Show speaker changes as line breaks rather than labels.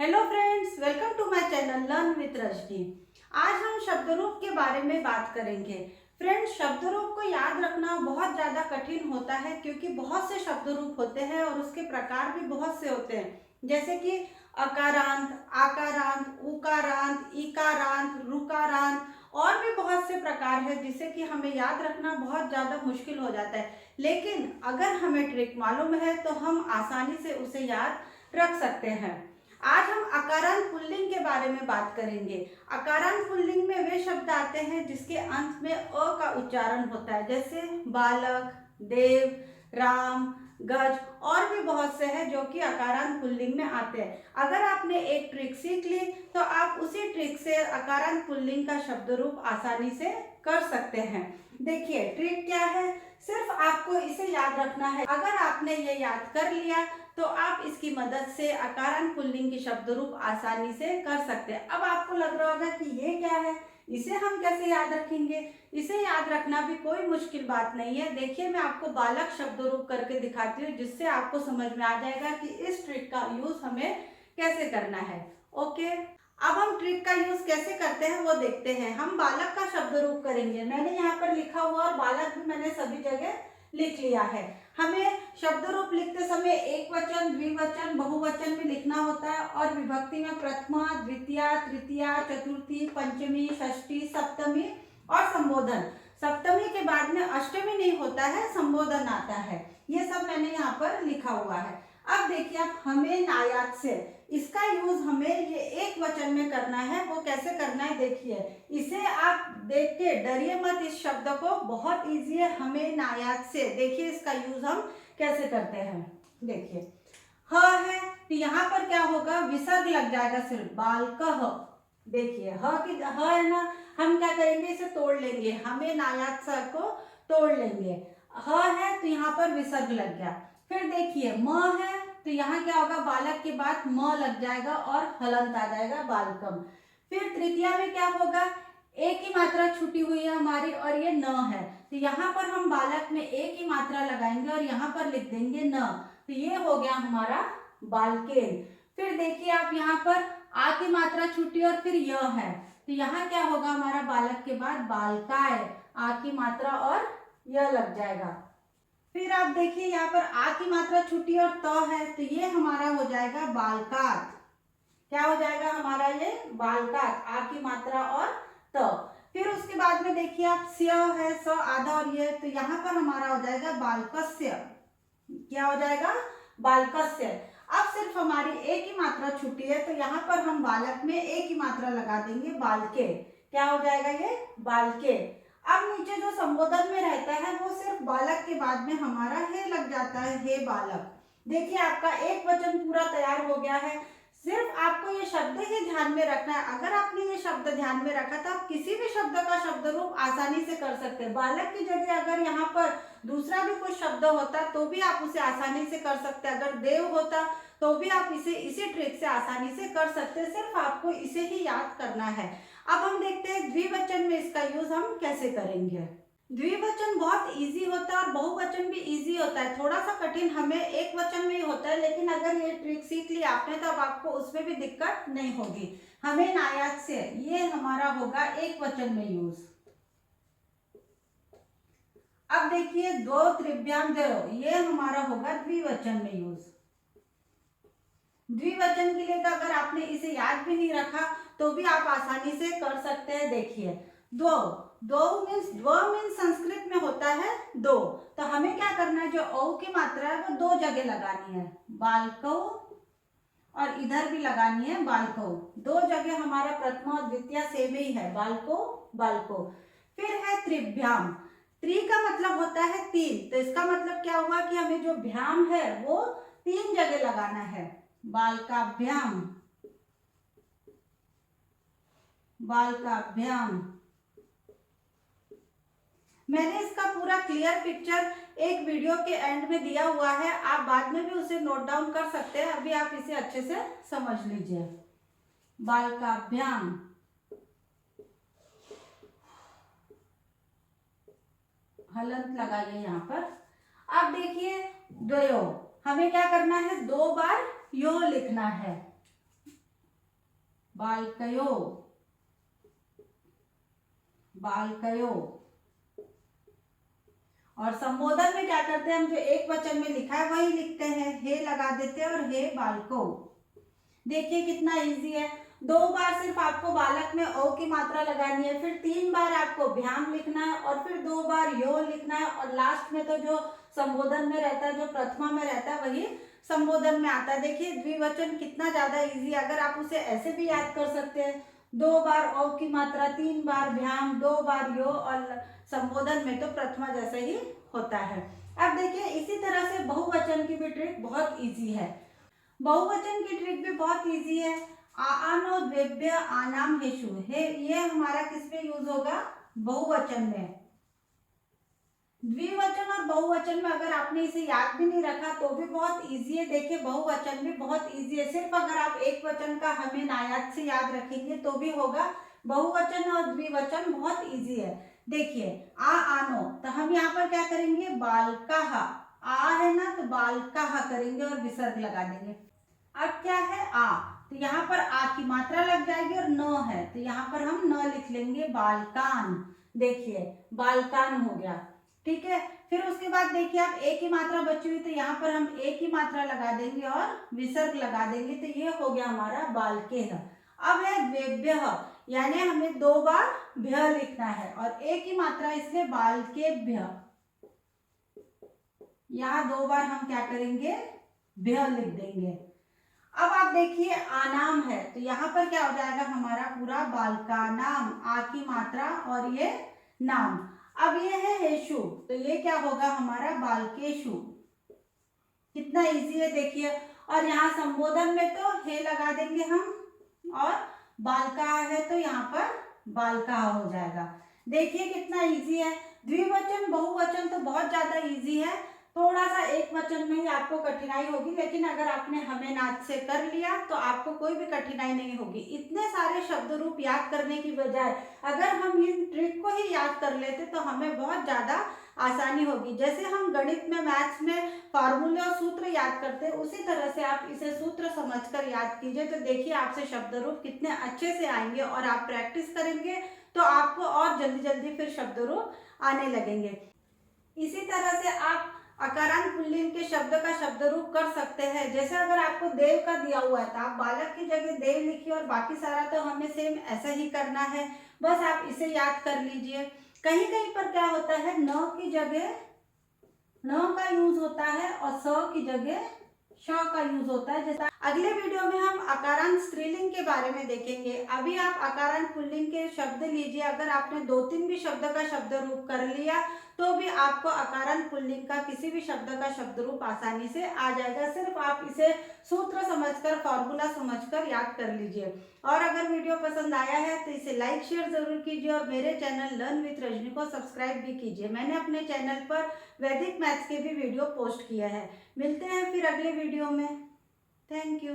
Hello friends, welcome to my channel learn with Rajni. आज हम शब्द रूप के बारे में बात करेंगे। फ्रेंड्स, शब्द रूप को याद रखना बहुत ज़्यादा कठिन होता है क्योंकि बहुत से शब्द रूप होते हैं और उसके प्रकार भी बहुत से होते हैं, जैसे कि अकारांत, आकारांत, उकारांत, इकारांत, रुकारांत और भी बहुत से प्रकार है जिसे कि हमें याद रखना बहुत ज़्यादा मुश्किल हो जाता है। लेकिन अगर हमें ट्रिक मालूम है तो हम आसानी से उसे याद रख सकते हैं। आज हम अकारांत पुल्लिंग के बारे में बात करेंगे। अकारांत पुल्लिंग में वे शब्द आते हैं जिसके अंत में अ का उच्चारण होता है, जैसे बालक, देव, राम, गज और भी बहुत से हैं जो कि अकारांत पुल्लिंग में आते हैं। अगर आपने एक ट्रिक सीख ली तो आप उसी ट्रिक से अकारांत पुल्लिंग का शब्द रूप आसानी से कर सकते हैं। देखिए ट्रिक क्या है, सिर्फ आपको इसे याद रखना है। अगर आपने ये याद कर लिया तो आप इसकी मदद से अकारांत पुल्लिंग की शब्द रूप आसानी से कर सकते हैं। अब आपको लग रहा होगा कि ये क्या है, इसे हम कैसे याद रखेंगे। इसे याद रखना भी कोई मुश्किल बात नहीं है। देखिए मैं आपको बालक शब्द रूप करके दिखाती हूँ जिससे आपको समझ में आ जाएगा कि इस ट्रिक का यूज हमें कैसे करना है। ओके, अब हम ट्रिक का यूज कैसे करते हैं वो देखते हैं। हम बालक का शब्द रूप करेंगे। मैंने यहाँ पर लिखा हुआ और बालक भी मैंने सभी जगह लिख लिया है। हमें शब्द रूप लिखते समय एक वचन, द्विवचन, बहुवचन में लिखना होता है और विभक्ति में प्रथमा, द्वितीया, तृतीया, चतुर्थी, पंचमी, षष्ठी, सप्तमी और संबोधन। सप्तमी के बाद में अष्टमी नहीं होता है, संबोधन आता है। ये सब मैंने यहाँ पर लिखा हुआ है। अब देखिए आप हमें नायात से इसका यूज हमें ये एक वचन में करना है। वो कैसे करना है देखिए, इसे आप देख के डरिए मत, इस शब्द को बहुत इजी है। हमें नायात से देखिए इसका यूज हम कैसे करते हैं। देखिए ह है तो यहाँ पर क्या होगा, विसर्ग लग जाएगा सिर्फ, बालकह। देखिए ह की ह है ना, हम क्या करेंगे, इसे तोड़ लेंगे, हमें नायात स को तोड़ लेंगे। ह है तो यहाँ पर विसर्ग लग गया। फिर देखिए म है तो यहाँ क्या होगा, बालक के बाद म लग जाएगा और हलंत आ जाएगा, बालकम। फिर तृतीया में क्या होगा, एक ही मात्रा छूटी हुई है हमारी और ये न है, तो यहाँ पर हम बालक में एक ही मात्रा लगाएंगे और यहाँ पर लिख देंगे न, तो ये हो गया हमारा बालकेन। फिर देखिए आप यहाँ पर आ की मात्रा छूटी और फिर य है, तो यहाँ क्या होगा, हमारा बालक के बाद बालकाय, आ की मात्रा और य लग जाएगा। फिर आप देखिए यहाँ पर आ की मात्रा छूटी और त है, तो ये हमारा हो जाएगा बालकात। क्या हो जाएगा हमारा, ये बालकात, आ की मात्रा और त। फिर उसके बाद में देखिए आप स्य है, स आधा और ये, तो यहाँ पर हमारा हो जाएगा बालकस्य। क्या हो जाएगा, बालकस्य। अब सिर्फ हमारी एक ही मात्रा छूटी है तो यहाँ पर हम बालक में एक ही मात्रा लगा देंगे, बालके। क्या हो जाएगा, ये बालके। अब नीचे जो संबोधन में रहता है वो सिर्फ बालक के बाद में हमारा हे लग जाता है, हे बालक। देखिए आपका एक वचन पूरा तैयार हो गया है। सिर्फ आपको ये शब्द ही ध्यान में रखना है। अगर आपने ये शब्द ध्यान में रखा तो आप किसी भी शब्द का शब्द रूप आसानी से कर सकते हैं। बालक की जगह अगर यहाँ पर दूसरा भी कुछ शब्द होता तो भी आप उसे आसानी से कर सकते हैं। अगर देव होता तो भी आप इसे इसी ट्रिक से आसानी से कर सकते हैं। सिर्फ आपको इसे ही याद करना है। अब हम देखते हैं द्विवचन में इसका यूज हम कैसे करेंगे। द्विवचन बहुत इजी होता है और बहुवचन भी इजी होता है। थोड़ा सा कठिन हमें एक वचन में ही होता है, लेकिन अगर ये ट्रिक सीख ली आपने तो अब आपको उसमें भी दिक्कत नहीं होगी। हमें नायात से ये हमारा होगा एक वचन में यूज। अब देखिए दो त्रिभ्याम द्वयो, ये हमारा होगा द्विवचन में यूज। द्विवचन के लिए तो अगर आपने इसे याद भी नहीं रखा तो भी आप आसानी से कर सकते हैं। देखिए द्वौ, द्वौ मीन्स, द्व मीन्स संस्कृत में होता है दो, तो हमें क्या करना है, जो औ की मात्रा है वो दो जगह लगानी है, बालकौ और इधर भी लगानी है बालकौ। दो जगह हमारा प्रथमा और द्वितीय सेम ही है, बालको बालको। फिर है त्रिभ्याम। त्रि का मतलब होता है तीन, तो इसका मतलब क्या हुआ कि हमें जो भ्याम है वो तीन जगह लगाना है, बालकाभ्याम, बालकाभ्याम। मैंने इसका पूरा क्लियर पिक्चर एक वीडियो के एंड में दिया हुआ है, आप बाद में भी उसे नोट डाउन कर सकते हैं। अभी आप इसे अच्छे से समझ लीजिए, बालकाभ्याम। हलंत लगाइए यहाँ पर। अब देखिए द्वयो, हमें क्या करना है, दो बार यो लिखना है, बालकयो, बालकयो। और संबोधन में क्या करते हैं हम, जो एक वचन में लिखा है वही लिखते हैं, हे लगा देते हैं और हे बालको। देखिए कितना इजी है। 2 बार सिर्फ आपको बालक में ओ की मात्रा लगानी है, फिर 3 बार आपको भ्याम लिखना है और फिर 2 बार यो लिखना है और लास्ट में तो जो संबोधन में रहता है, जो प्रथमा में रहता है वही संबोधन में आता है। देखिए द्विवचन कितना ज्यादा इजी है। अगर आप उसे ऐसे भी याद कर सकते हैं, 2 बार ओ की मात्रा, 3 बार भ्याम, 2 बार यो और संबोधन में तो प्रथमा जैसे ही होता है। अब देखिए इसी तरह से बहुवचन की भी ट्रिक बहुत इजी है। बहुवचन की ट्रिक भी बहुत इजी है। आनो द्वेभ्य आनाम हेषु है, ये हमारा किस में यूज होगा, बहुवचन में। द्विवचन और बहुवचन में अगर आपने इसे याद भी नहीं रखा तो भी बहुत इजी है। देखिए बहुवचन भी बहुत इजी है, सिर्फ अगर आप एक वचन का हमें नायाद से याद रखेंगे तो भी होगा। बहुवचन और द्विवचन बहुत इजी है। देखिए आनो, तो हम यहाँ पर क्या करेंगे, बालकाः, आ है ना तो बालकाः करेंगे और विसर्ग लगा देंगे। अब क्या है आ, तो यहाँ पर आ की मात्रा लग जाएगी और न है तो यहाँ पर हम न लिख लेंगे, बालकान। देखिए बालकान हो गया, ठीक है। फिर उसके बाद देखिए आप ए की मात्रा बची हुई तो यहाँ पर हम ए की मात्रा लगा देंगे और विसर्ग लगा देंगे, तो ये हो गया हमारा बालकेः। अब है द्वेभ्यः, यानी हमें 2 बार भ्य लिखना है और ए की मात्रा इसलिए बालकेभ्यः, यहाँ 2 बार हम क्या करेंगे, भ्य लिख देंगे। अब आप देखिए आनाम है तो यहाँ पर क्या हो जाएगा हमारा पूरा बालका नाम, आ की मात्रा और ये नाम। अब ये है हेशु तो ये क्या होगा हमारा बालकेशु। कितना इजी है देखिए। और यहाँ संबोधन में तो हे लगा देंगे हम और बालका है तो यहाँ पर बालका हो जाएगा। देखिए कितना इजी है। द्विवचन बहुवचन तो बहुत ज्यादा इजी है, थोड़ा सा एक वचन में ही आपको कठिनाई होगी, लेकिन अगर आपने हमें नाद से कर लिया तो आपको कोई भी कठिनाई नहीं होगी। इतने सारे शब्द रूप याद करने की बजाय अगर हम इन ट्रिक को ही याद कर लेते तो हमें बहुत ज्यादा आसानी होगी। जैसे हम गणित में, मैथ्स में फार्मूले और सूत्र याद करते हैं, उसी तरह से आप इसे सूत्र समझकर याद कीजिए तो देखिए आपसे शब्द रूप कितने अच्छे से आएंगे और आप प्रैक्टिस करेंगे तो आपको और जल्दी जल्दी फिर शब्द रूप आने लगेंगे। इसी तरह से आप अकारांत पुल्लिंग के शब्द का शब्द रूप कर सकते हैं। जैसे अगर आपको देव का दिया हुआ है तो आप बालक की जगह देव लिखिए और बाकी सारा तो हमें सेम ऐसा ही करना है, बस आप इसे याद कर लीजिए। कहीं कहीं पर क्या होता है, न की जगह न का यूज होता है और स की जगह श का यूज होता है। जैसा अगले वीडियो में हम अकारांत स्त्रीलिंग के बारे में देखेंगे। अभी आप अकारांत पुल्लिंग के शब्द लीजिए, अगर आपने 2-3 भी शब्द का शब्द रूप कर लिया तो भी आपको अकारांत पुल्लिंग का किसी भी शब्द का शब्द रूप आसानी से आ जाएगा। सिर्फ आप इसे सूत्र समझकर, फॉर्मूला समझकर याद कर लीजिए। और अगर वीडियो पसंद आया है तो इसे लाइक शेयर जरूर कीजिए और मेरे चैनल लर्न विथ रजनी को सब्सक्राइब भी कीजिए। मैंने अपने चैनल पर वैदिक मैथ्स के भी वीडियो पोस्ट किया है। मिलते हैं फिर अगले वीडियो में। Thank you.